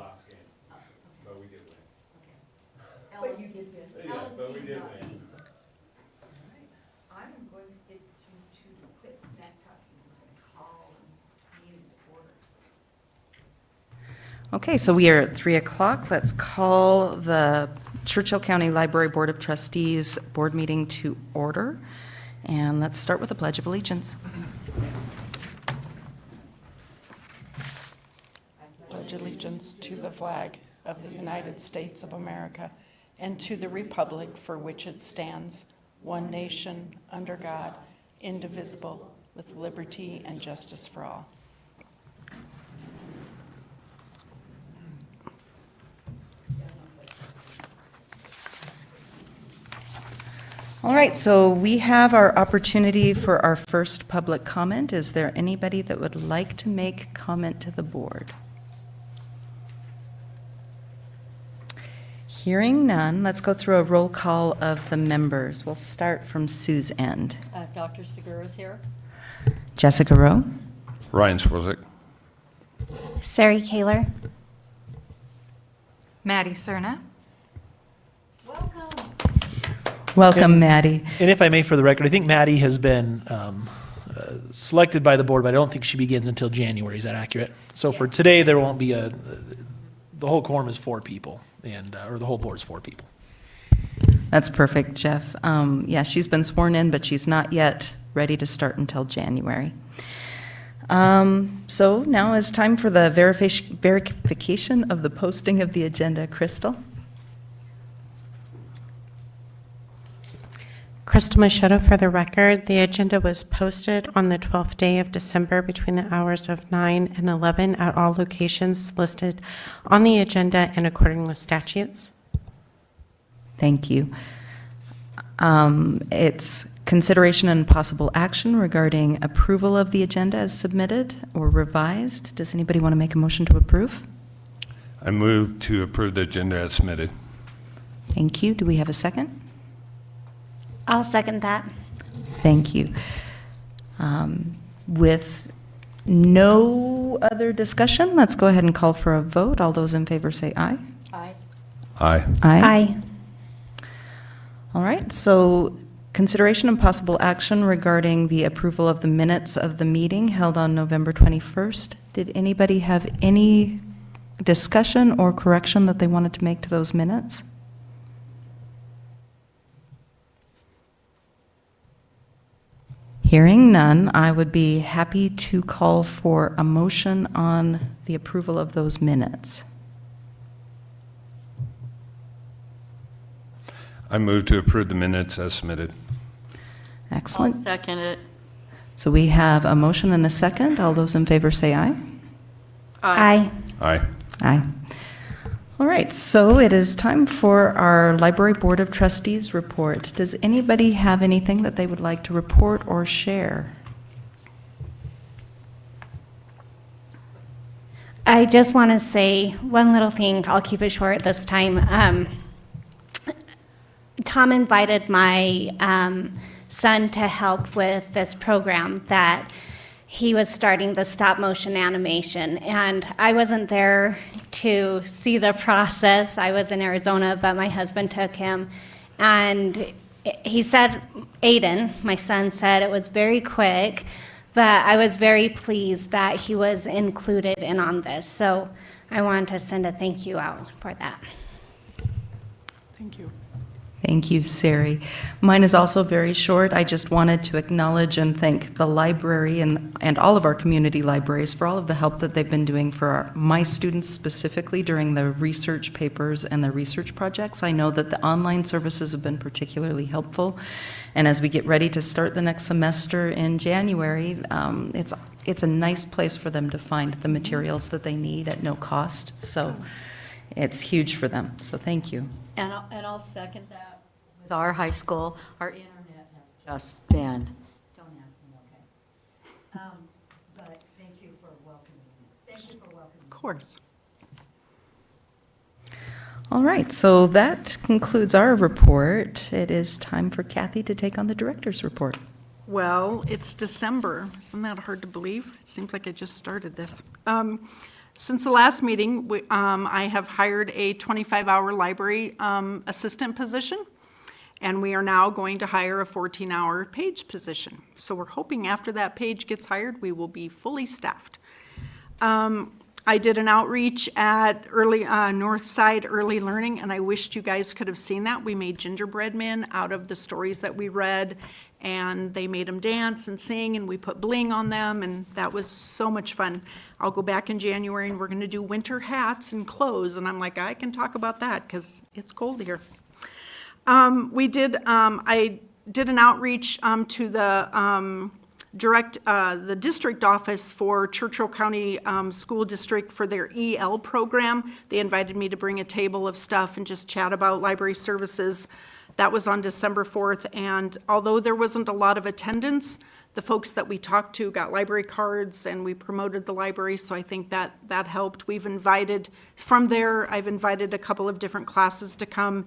last game, but we did win. But you did win. Yeah, but we did win. All right. I'm going to get you to quit snack talking. We're going to call the meeting to order. Okay, so we are at 3 o'clock. Let's call the Churchill County Library Board of Trustees board meeting to order. And let's start with the Pledge of Allegiance. Pledge allegiance to the flag of the United States of America and to the republic for which it stands, one nation, under God, indivisible, with liberty and justice for all. All right, so we have our opportunity for our first public comment. Is there anybody that would like to make comment to the board? Hearing none, let's go through a roll call of the members. We'll start from Sue's end. Dr. Segura's here. Jessica Rowe, Ryan Swarzik. Sari Kaler. Maddie Cerna. welcome, Maddie. And if I may, for the record, I think Maddie has been selected by the board, but I don't think she begins until January. Is that accurate? So for today, there won't be the whole quorum is 4 people, and or the whole board is 4 people. That's perfect, Jeff. Yeah, she's been sworn in, but she's not yet ready to start until January. So now is time for the verification of the posting of the agenda. Crystal? Crystal Machado for the record. The agenda was posted on the 12th day of December between the hours of 9 and 11 at all locations listed on the agenda and according with statutes. Thank you. It's consideration and possible action regarding approval of the agenda as submitted or revised. Does anybody want to make a motion to approve? I move to approve the agenda as submitted. Thank you. Do we have a second? I'll second that. Thank you. With no other discussion, let's go ahead and call for a vote. All those in favor say aye. Aye. Aye. Aye. All right, so consideration and possible action regarding the approval of the minutes of the meeting held on November 21st. Did anybody have any discussion or correction that they wanted to make to those minutes? Hearing none, I would be happy to call for a motion on the approval of those minutes. I move to approve the minutes as submitted. I'll Excellent. second it. So we have a motion and a second. All those in favor say aye. Aye. Aye. Aye. All right, so it is time for our Library Board of Trustees report. Does anybody have anything that they would like to report or share? I just want to say one little thing. I'll keep it short this time. Tom invited my son to help with this program that he was starting, the stop motion animation. And I wasn't there to see the process. I was in Arizona, but my husband took him. And he said, Aiden, my son, said it was very quick, but I was very pleased that he was included in on this. So I wanted to send a thank you out for that. Thank you. Thank you, Sari. Mine is also very short. I just wanted to acknowledge and thank the library and all of our community libraries for all of the help that they've been doing for my students specifically during the research papers and the research projects. I know that the online services have been particularly helpful. And as we get ready to start the next semester in January, it's a nice place for them to find the materials that they need at no cost. So it's huge for them. So thank you. And I'll second that. With our high school, our internet has just been, don't ask me, okay? But thank you for welcoming me. Thank you for welcoming me. Of course. All right, so that concludes our report. It is time for Kathy to take on the director's report. Well, it's December. Isn't that hard to believe? It seems like I just started this. Since the last meeting, I have hired a 25-hour library assistant position, and we are now going to hire a 14-hour page position. So we're hoping after that page gets hired, we will be fully staffed. I did an outreach at Northside Early Learning, and I wished you guys could have seen that. We made gingerbread men out of the stories that we read, and they made them dance and sing, and we put bling on them, and that was so much fun. I'll go back in January, and we're going to do winter hats and clothes, and I'm like, I can talk about that because it's cold here. I did an outreach to the the district office for Churchill County School District for their EL program. They invited me to bring a table of stuff and just chat about library services. That was on December 4th, and although there wasn't a lot of attendance, the folks that we talked to got library cards, and we promoted the library, so I think that helped. From there, I've invited a couple of different classes to come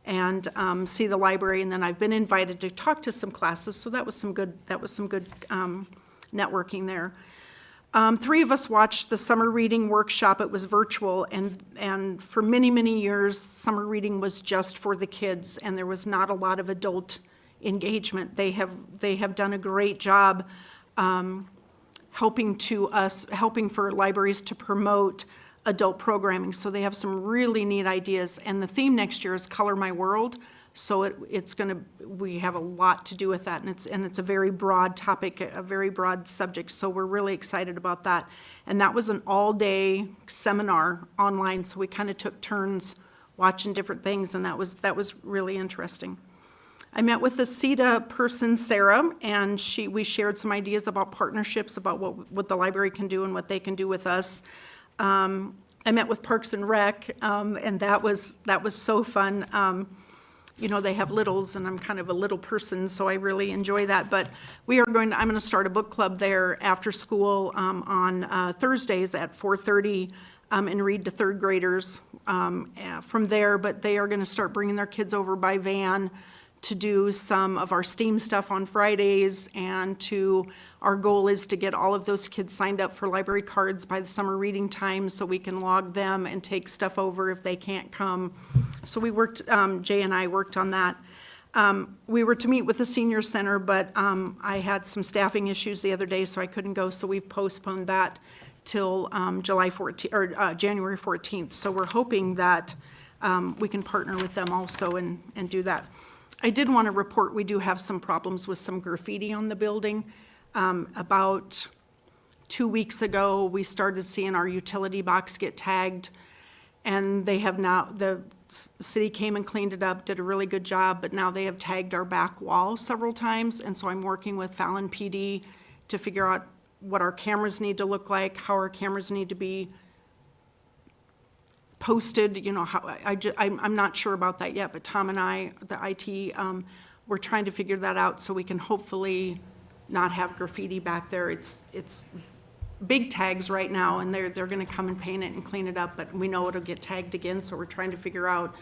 and see the library, and then I've been invited to talk to some classes, so that was some good networking there. 3 of us watched the summer reading workshop. It was virtual, and for many, many years, summer reading was just for the kids, and there was not a lot of adult engagement. They have done a great job helping for libraries to promote adult programming, so they have some really neat ideas, and the theme next year is Color My World, so we have a lot to do with that, and it's a very broad topic, a very broad subject, so we're really excited about that. And that was an all-day seminar online, so we kind of took turns watching different things, and that was really interesting. I met with the CETA person, Sarah, and we shared some ideas about partnerships, about what the library can do and what they can do with us. I met with Parks and Rec, and that was so fun. They have littles, and I'm kind of a little person, so I really enjoy that. But I'm going to start a book club there after school on Thursdays at 4:30 and read to third graders from there. But they are going to start bringing their kids over by van to do some of our STEAM stuff on Fridays, and our goal is to get all of those kids signed up for library cards by the summer reading time so we can log them and take stuff over if they can't come. So Jay and I worked on that. We were to meet with the senior center, but I had some staffing issues the other day, so I couldn't go, so we've postponed that till January 14th. So we're hoping that we can partner with them also and do that. I did want to report, we do have some problems with some graffiti on the building. About 2 weeks ago, we started seeing our utility box get tagged, and the city came and cleaned it up, did a really good job, but now they have tagged our back wall several times, and so I'm working with Fallon PD to figure out what our cameras need to look like, how our cameras need to be posted, I'm not sure about that yet, but Tom and I, the IT, we're trying to figure that out so we can hopefully not have graffiti back there. It's big tags right now, and they're going to come and paint it and clean it up, but we know it'll get tagged again, so we're trying to figure out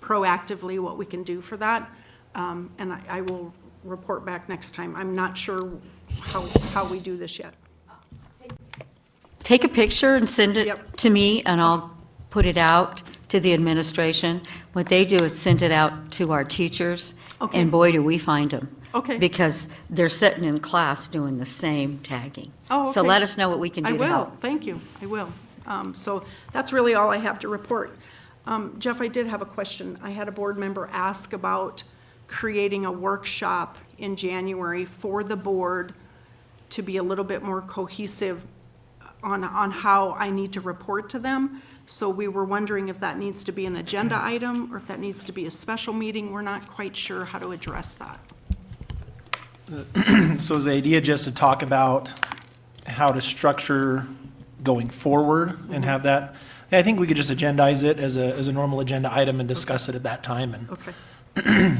proactively what we can do for that, and I will report back next time. I'm not sure how we do this yet. Take a picture and send it Yep. to me, and I'll put it out to the administration. What they do is send it out to our teachers, Okay. and boy, do we find them. Okay. Because they're sitting in class doing the same tagging. Oh, So okay. let us know what we can I do to will, help. thank you, I will. So that's really all I have to report. Jeff, I did have a question. I had a board member ask about creating a workshop in January for the board to be a little bit more cohesive on how I need to report to them. So we were wondering if that needs to be an agenda item or if that needs to be a special meeting. We're not quite sure how to address that. So is the idea just to talk about how to structure going forward and have that? I think we could just agendize it as a normal agenda item and discuss it at that time, and Okay,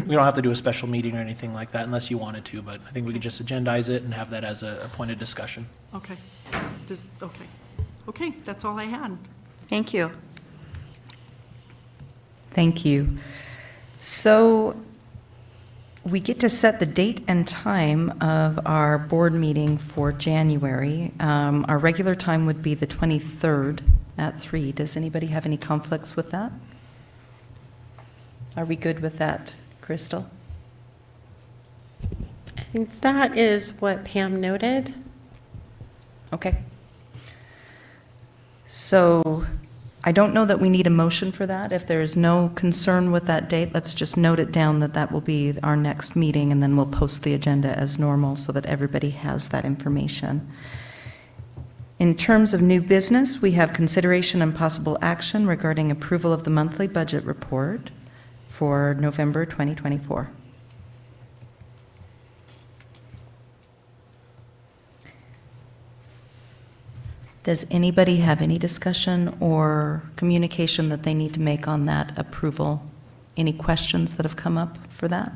we don't have to do a special meeting or anything like that unless you wanted to, but I think we could just agendize it and have that as a point of discussion. okay. Okay, that's all I had. Thank you. Thank you. So we get to set the date and time of our board meeting for January. Our regular time would be the 23rd at 3. Does anybody have any conflicts with that? Are we good with that, Crystal? I think that is what Pam noted. Okay. So I don't know that we need a motion for that. If there is no concern with that date, let's just note it down that that will be our next meeting, and then we'll post the agenda as normal so that everybody has that information. In terms of new business, we have consideration and possible action regarding approval of the monthly budget report for November 2024. Does anybody have any discussion or communication that they need to make on that approval? Any questions that have come up for that?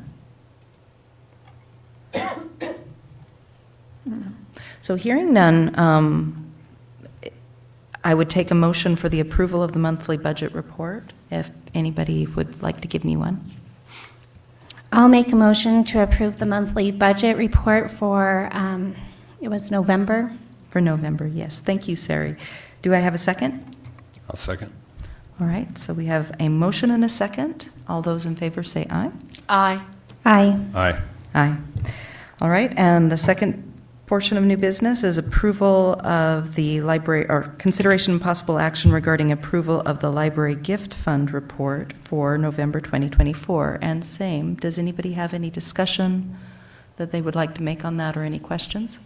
So hearing none, I would take a motion for the approval of the monthly budget report, if anybody would like to give me one. I'll make a motion to approve the monthly budget report for, it was November. For November, yes. Thank you, Sari. Do I have a second? I'll second. All right, so we have a motion and a second. All those in favor say aye. Aye. Aye. Aye. Aye. All right, and the second portion of new business is approval of the library, or consideration and possible action regarding approval of the library gift fund report for November 2024. And same, does anybody have any discussion that they would like to make on that or any questions?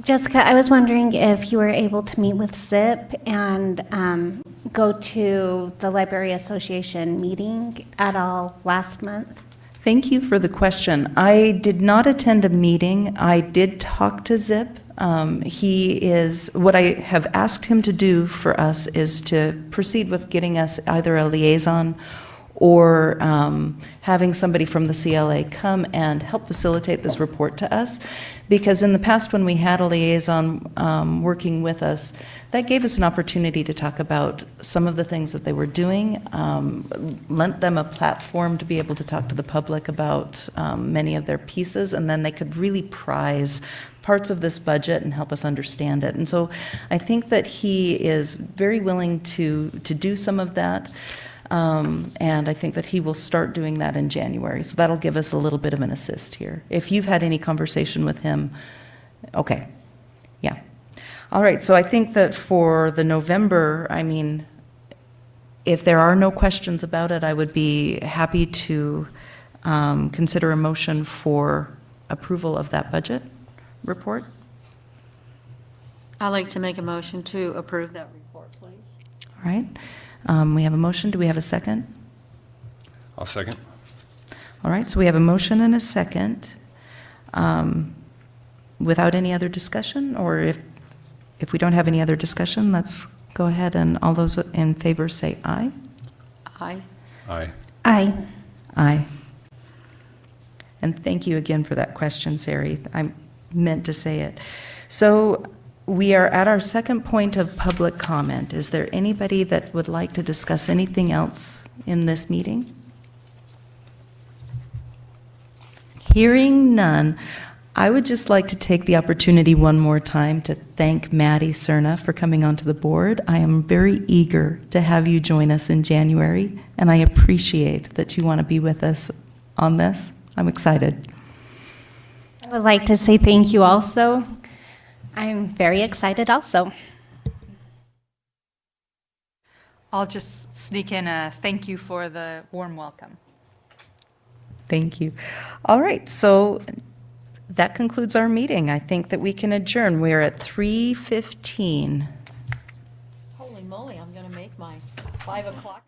Jessica, I was wondering if you were able to meet with ZIP and go to the Library Association meeting at all last month? Thank you for the question. I did not attend a meeting. I did talk to Zip. What I have asked him to do for us is to proceed with getting us either a liaison or having somebody from the CLA come and help facilitate this report to us. Because in the past, when we had a liaison working with us, that gave us an opportunity to talk about some of the things that they were doing, lent them a platform to be able to talk to the public about many of their pieces, and then they could really prize parts of this budget and help us understand it. And so I think that he is very willing to do some of that. And I think that he will start doing that in January. So that'll give us a little bit of an assist here. If you've had any conversation with him, okay, yeah. All right, so I think that for the November, I mean, if there are no questions about it, I would be happy to consider a motion for approval of that budget report. I'd like to make a motion to approve that report, please. All right. We have a motion. Do we have a second? I'll second. All right, so we have a motion and a second. Without any other discussion, or if we don't have any other discussion, let's go ahead and all those in favor say aye. Aye. Aye. Aye. Aye. And thank you again for that question, Sari. I meant to say it. So we are at our second point of public comment. Is there anybody that would like to discuss anything else in this meeting? Hearing none, I would just like to take the opportunity one more time to thank Maddie Cerna for coming onto the board. I am very eager to have you join us in January, and I appreciate that you want to be with us on this. I'm excited. I would like to say thank you also. I'm very excited also. I'll just sneak in a thank you for the warm welcome. Thank you. All right, so that concludes our meeting. I think that we can adjourn. We're at 3:15. Holy moly, I'm going to make my 5 o'clock.